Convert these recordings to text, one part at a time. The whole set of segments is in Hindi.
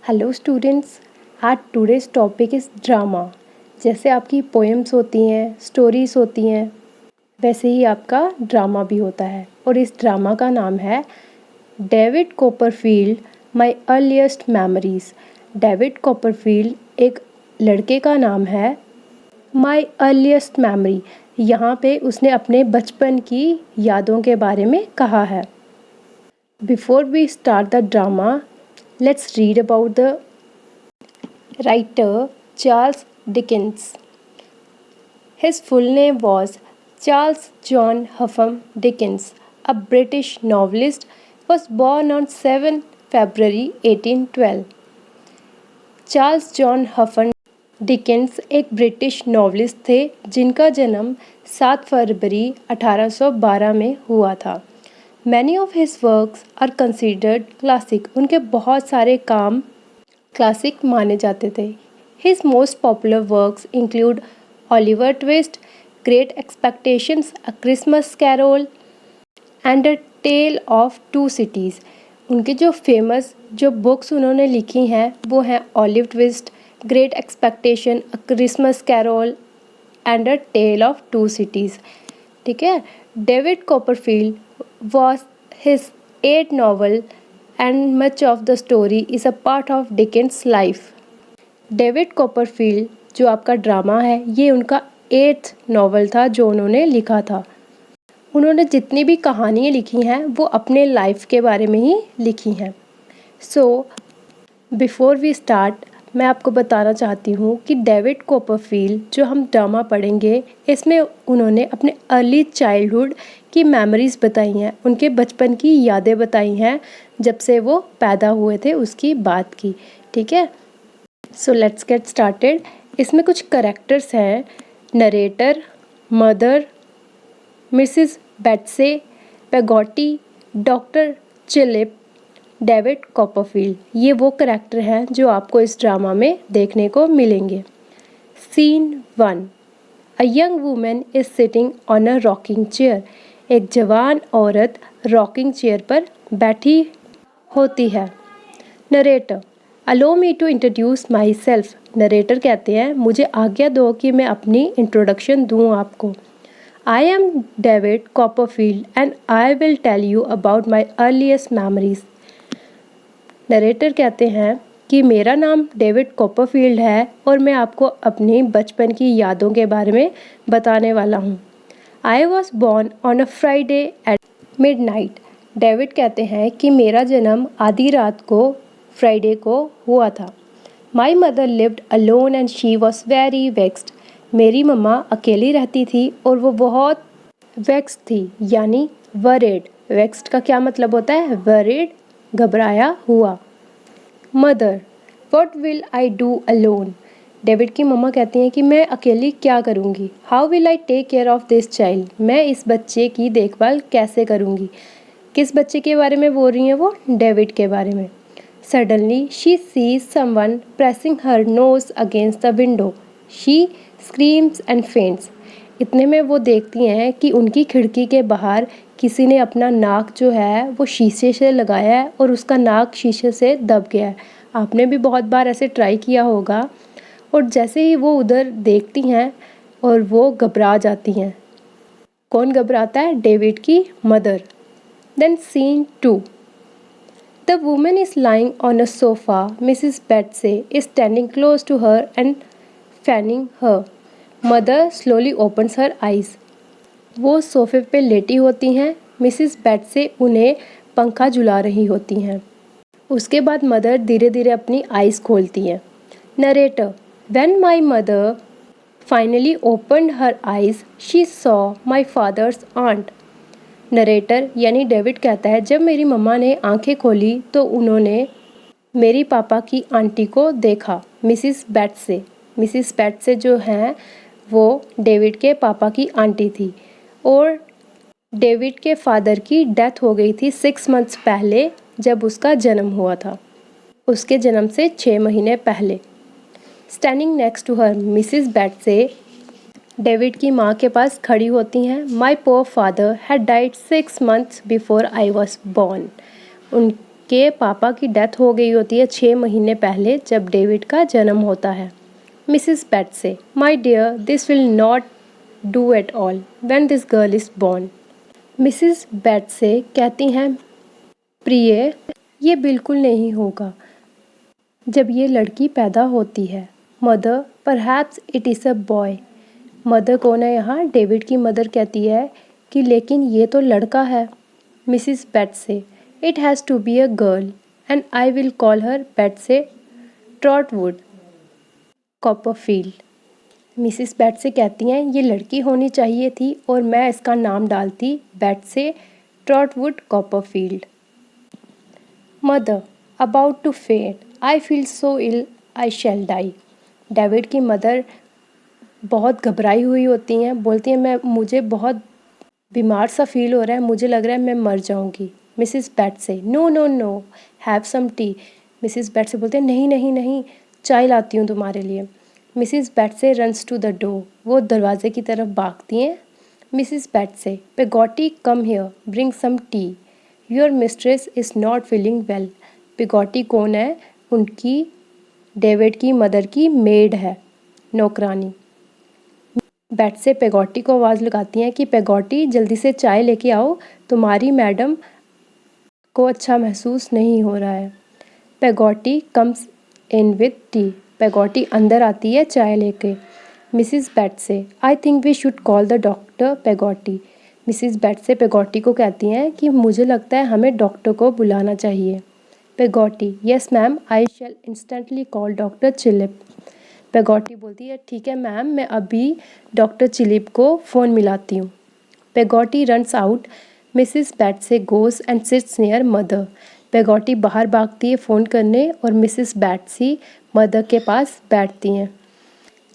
हेलो स्टूडेंट्स, आज टुडेज टॉपिक इज़ ड्रामा। जैसे आपकी पोएम्स होती हैं, स्टोरीज होती हैं, वैसे ही आपका ड्रामा भी होता है। और इस ड्रामा का नाम है David Copperfield my earliest memories. David Copperfield एक लड़के का नाम है। माय अर्लीस्ट मेमोरी, यहाँ पे उसने अपने बचपन की यादों के बारे में कहा है। Before we start the drama, let's read about the writer Charles Dickens. His full name was Charles John Huffam Dickens, a British novelist, was born on 7 February 1812. Charles John Huffam Dickens एक ब्रिटिश नॉवलिस्ट थे जिनका जन्म 7 फरवरी 1812 में हुआ था। Many of his works are considered classic. उनके बहुत सारे काम क्लासिक माने जाते थे। His most popular works include Oliver Twist, Great Expectations, A Christmas Carol and A tell of to Cities. उनकी जो फेमस बुक्स उन्होंने लिखी हैं वो हैं Oliver Twist, Great Expectation, A Christmas Carol and A tell of to cities. ठीक है। David Copperfield was his eighth novel and much of the story is a part of Dickens' life. David Copperfield जो आपका ड्रामा है ये उनका 8th नॉवल था जो उन्होंने लिखा था। उन्होंने जितनी भी कहानियाँ लिखी हैं वो अपने लाइफ के बारे में ही लिखी हैं। सो बिफोर वी स्टार्ट, मैं आपको बताना चाहती हूँ कि डेविड कॉपरफील्ड जो हम ड्रामा पढ़ेंगे इसमें उन्होंने अपने अर्ली चाइल्डहुड की मेमोरीज़ बताई हैं, उनके बचपन की यादें बताई हैं, जब से वो पैदा हुए थे उसकी बात की। ठीक है। So let's get started. इसमें कुछ करेक्टर्स हैं: narrator, mother, Mrs Betsey, Peggotty, doctor Chillip, David Copperfield. ये वो करेक्टर हैं जो आपको इस ड्रामा में देखने को मिलेंगे। Scene 1, a young women is sitting on a rocking chair. एक जवान औरत रॉकिंग चेयर पर बैठी होती है। Narrator, allow me to introduce myself. Narrator कहते हैं मुझे आज्ञा दो कि मैं अपनी इंट्रोडक्शन दूँ आपको। I am David Copperfield and I will tell you about my earliest memories. Narrator कहते हैं कि मेरा नाम डेविड कॉपरफील्ड है और मैं आपको अपनी बचपन की यादों के बारे में बताने वाला हूँ। I was born on a Friday at midnight. David कहते हैं कि मेरा जन्म आधी रात को फ्राइडे को हुआ था। My mother lived alone and she was very vexed. मेरी मम्मा अकेली रहती थी और वो बहुत वेक्स थी, यानी वरीड। वेक्स्ड का क्या मतलब होता है? वरीड, घबराया हुआ। Mother, what will I do alone. David की मम्मा कहती हैं कि मैं अकेली क्या करूँगी। How will I take care of this child. मैं इस बच्चे की देखभाल कैसे करूँगी। किस बच्चे के बारे में बोल रही हैं वो? डेविड के बारे में। Suddenly she sees someone pressing her nose against the window. She screams and फेंट्स। इतने में वो देखती हैं कि उनकी खिड़की के बाहर किसी ने अपना नाक जो है वो शीशे से लगाया है और उसका नाक शीशे से दब गया है। आपने भी बहुत बार ऐसे ट्राई किया होगा। और जैसे ही वो उधर देखती हैं और वो घबरा जाती हैं। कौन घबराता है? डेविड की mother. Then scene 2, the woman is lying on a sofa. Mrs Betsey is standing close to her and fanning her. Mother slowly opens her eyes. वो सोफे पे लेटी होती हैं। मिसिस बेट्से उन्हें पंखा झुला रही होती हैं। उसके बाद मदर धीरे धीरे अपनी आइज़ खोलती हैं। Narrator, when my mother finally opened her eyes she saw my father's aunt. Narrator यानी डेविड कहता है जब मेरी मम्मा ने आंखें खोली तो उन्होंने मेरी पापा की आंटी को देखा, मिसिस बेट्से। मिसिस बेट्से जो हैं वो डेविड के पापा की आंटी थी और डेविड के फादर की डेथ हो गई थी 6 मंथ्स पहले, जब उसका जन्म हुआ था। उसके जन्म से 6 महीने पहले। Standing next to her, Mrs Betsey David की माँ के पास खड़ी होती हैं। My poor father had died 6 months before I was born. के पापा की डेथ हो गई होती है 6 महीने पहले जब डेविड का जन्म होता है। Mrs Betsey, my dear, this will not do at all when this girl is born. Mrs Betsey कहती हैं, प्रिय, ये बिल्कुल नहीं होगा जब ये लड़की पैदा होती है। Mother, perhaps it is a boy. Mother कौन है यहाँ? डेविड की मदर कहती है कि लेकिन ये तो लड़का है। Mrs Betsey, it has to be a girl and I will call her Betsey Trotwood Copperfield. Mrs Betsey कहती हैं ये लड़की होनी चाहिए थी और मैं इसका नाम डालती Betsey Trotwood Copperfield. Mother, about to faint, I feel so ill I shall die. David की मदर बहुत घबराई हुई होती हैं, बोलती हैं मुझे बहुत बीमार सा फील हो रहा है, मुझे लग रहा है मैं मर जाऊंगी। Mrs Betsey, no no no, have some tea. Mrs Betsey बोलते हैं नहीं नहीं नहीं, चाय लाती हूँ तुम्हारे लिए। Mrs Betsey runs to the door, वो दरवाजे की तरफ भागती हैं। Mrs Betsey, Peggotty come here, bring some tea, your mistress is not feeling well. Peggotty कौन है? उनकी डेविड की मदर की मेड है, नौकरानी। बेट्से पेगोटी को आवाज़ लगाती हैं कि पेगोटी जल्दी से चाय लेके आओ, तुम्हारी मैडम को अच्छा महसूस नहीं हो रहा है। Peggotty comes in with tea, Peggotty अंदर आती है चाय लेके। Mrs Betsey, I think we should call the doctor Peggotty. Mrs Betsey Peggotty को कहती हैं कि मुझे लगता है हमें डॉक्टर को बुलाना चाहिए। पेगोटी, यस मैम, आई शैल इंस्टेंटली कॉल डॉक्टर चिलिप। पेगोटी बोलती है ठीक है मैम, मैं अभी डॉक्टर चिलिप को फ़ोन मिलाती हूँ। Peggotty runs out, Mrs Betsey goes and sits near mother. Peggotty बाहर भागती है फ़ोन करने और मिसिस बेट्सी मदर के पास बैठती हैं।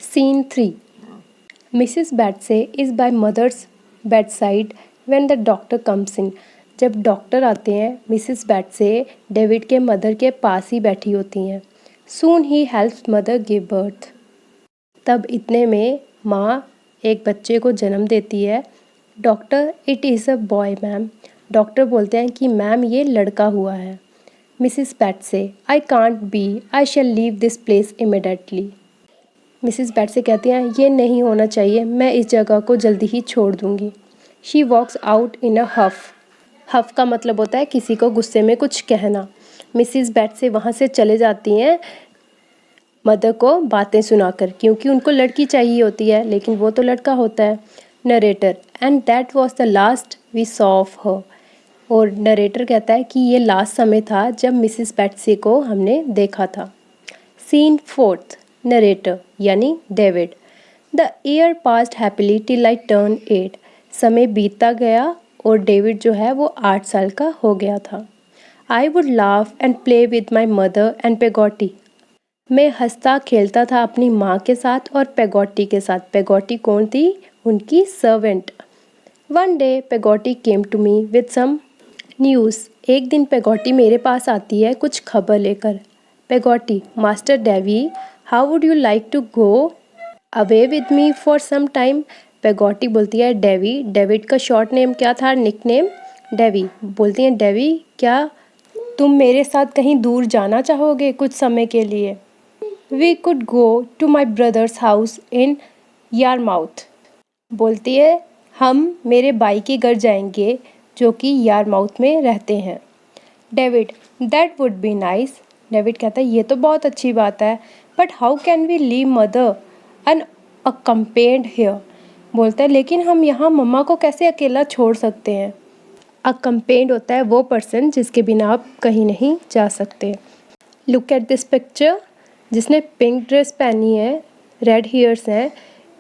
Scene 3, Mrs Betsey is by mother's bed side when the doctor comes in. जब डॉक्टर आते हैं मिसिस बेट्से डेविड के मदर के पास ही बैठी होती हैं। सून ही हेल्प्स मदर गिव बर्थ, तब इतने में माँ एक बच्चे को जन्म देती है। Doctor, it is a boy ma'am. Doctor बोलते हैं कि मैम ये लड़का हुआ है। Mrs Betsey, I can't be, I shall leave this place immediately. Mrs Betsey कहती हैं ये नहीं होना चाहिए, मैं इस जगह को जल्दी ही छोड़ दूँगी। शी वॉक्स आउट इन अ हफ। हफ का मतलब होता है किसी को गुस्से में कुछ कहना। मिसिस बेट्से वहाँ से चले जाती हैं मदर को बातें सुनाकर, क्योंकि उनको लड़की चाहिए होती है लेकिन वो तो लड़का होता है। Narrator, and that was the last we saw of her. और नरेटर कहता है कि ये लास्ट समय था जब मिसिस बेट्से को हमने देखा था। सीन 4, नरेटर यानी David. The year passed happily till I turn 8। समय बीतता गया और डेविड जो है वो 8 साल का हो गया था। I would laugh and play with my mother and Peggotty. मैं हंसता खेलता था अपनी माँ के साथ और पेगोटी के साथ। पेगोटी कौन थी? उनकी servant. One day Peggotty came to me with some news. एक दिन पेगोटी मेरे पास आती है कुछ खबर लेकर। Peggotty, master Davy, how would you like to go away with me for some time. Peggotty बोलती है डेवी, डेविड का शॉर्ट नेम क्या था, निक नेम? डेवी। बोलती हैं डेवी, क्या तुम मेरे साथ कहीं दूर जाना चाहोगे कुछ समय के लिए? We could go to my brother's house in Yarmouth. बोलती है हम मेरे भाई के घर जाएंगे जो कि यारमाउथ में रहते हैं। David, that would be nice. David कहता है ये तो बहुत अच्छी बात है, but how can we leave mother and accompanied here. बोलता है लेकिन हम यहाँ मम्मा को कैसे अकेला छोड़ सकते हैं। अकम्पेन्ड होता है वो पर्सन जिसके बिना आप कहीं नहीं जा सकते। Look at this picture. जिसने पिंक ड्रेस पहनी है, रेड हेयर्स हैं,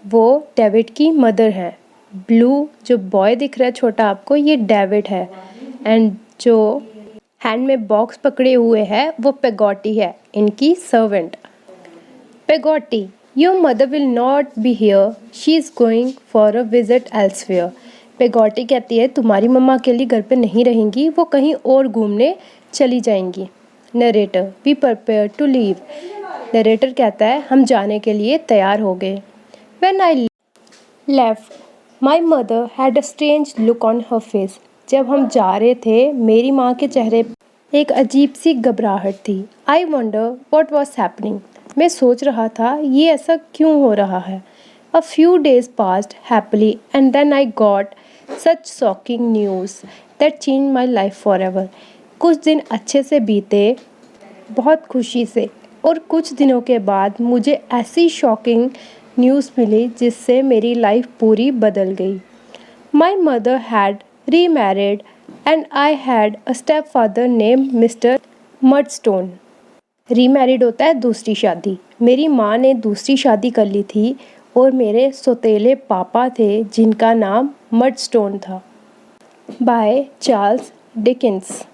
वो डेविड की मदर है। ब्लू जो बॉय दिख रहा है छोटा आपको, ये डेविड है। एंड जो हैंड में बॉक्स पकड़े हुए है वो पेगोटी है, इनकी servant. Peggotty, your mother will not be here, she is going for a visit elsewhere. Peggotty कहती है तुम्हारी मम्मा अकेली घर पे नहीं रहेंगी, वो कहीं और घूमने चली जाएंगी। Narrator, be prepare to leave. Narrator कहता है हम जाने के लिए तैयार हो गए। When I left, my mother had a strange look on her face. जब हम जा रहे थे मेरी माँ के चेहरे एक अजीब सी घबराहट थी। I wonder what was happening. मैं सोच रहा था ये ऐसा क्यों हो रहा है। A few days passed happily and then I got such shocking news that change my life forever. कुछ दिन अच्छे से बीते, बहुत खुशी से, और कुछ दिनों के बाद मुझे ऐसी शॉकिंग न्यूज़ मिली जिससे मेरी लाइफ पूरी बदल गई। My mother had remarried and I had a stepfather named Mr. Murdstone. Remarried होता है दूसरी शादी। मेरी माँ ने दूसरी शादी कर ली थी और मेरे सौतेले पापा थे जिनका नाम मडस्टोन था। By Charles Dickens.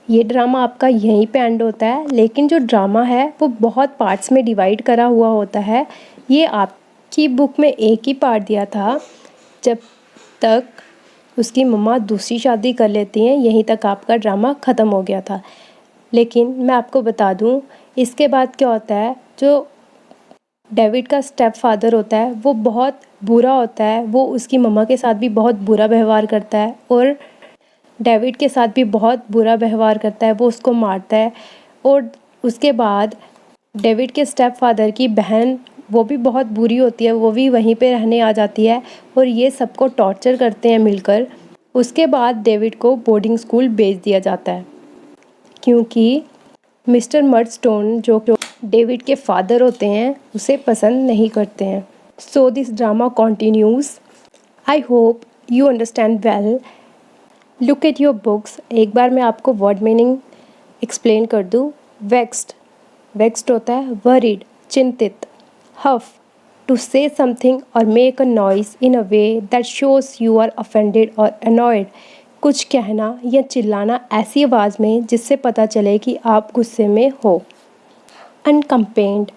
ये ड्रामा आपका यहीं पे एंड होता है, लेकिन जो ड्रामा है वो बहुत पार्ट्स में डिवाइड करा हुआ होता है। ये आपकी बुक में एक ही पार्ट दिया था। जब तक उसकी मम्मा दूसरी शादी कर लेती हैं, यहीं तक आपका ड्रामा ख़त्म हो गया था। लेकिन मैं आपको बता दूं, इसके बाद क्या होता है, जो डेविड का स्टेप फादर होता है वो बहुत बुरा होता है। वो उसकी मम्मा के साथ भी बहुत बुरा व्यवहार करता है और डेविड के साथ भी बहुत बुरा व्यवहार करता है। वो उसको मारता है और उसके बाद डेविड के स्टेप फादर की बहन, वो भी बहुत बुरी होती है, वो भी वहीं पे रहने आ जाती है और ये सबको टॉर्चर करते हैं मिलकर। उसके बाद डेविड को बोर्डिंग स्कूल भेज दिया जाता है क्योंकि मिस्टर मर्डस्टोन जो डेविड के फादर होते हैं उसे पसंद नहीं करते हैं। So this drama continues. I hope you understand well. Look at your books. एक बार मैं आपको वर्ड मीनिंग एक्सप्लेन कर दूँ। वेक्स्ड, वेक्स्ड होता है वरीड, चिंतित। हफ, टू से समथिंग और make a noise in a way that shows you are offended और अनॉयड। कुछ कहना या चिल्लाना ऐसी आवाज़ में जिससे पता चले कि आप गुस्से में हो। Unaccompanied,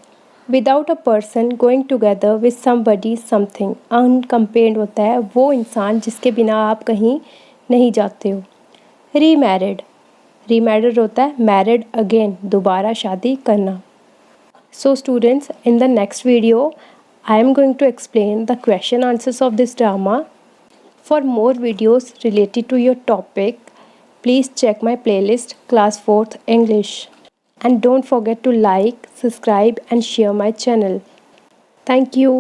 without a person going together with somebody something. Unaccompanied होता है वो इंसान जिसके बिना आप कहीं नहीं जाते हो। रीमैरिड, रीमैरिड होता है मैरिड अगेन, दोबारा शादी करना। So students, in the next video, I am going to explain the question answers of this drama. For more videos related to your topic, please check my playlist Class 4th English. And don't forget to like, subscribe and share my channel. Thank you.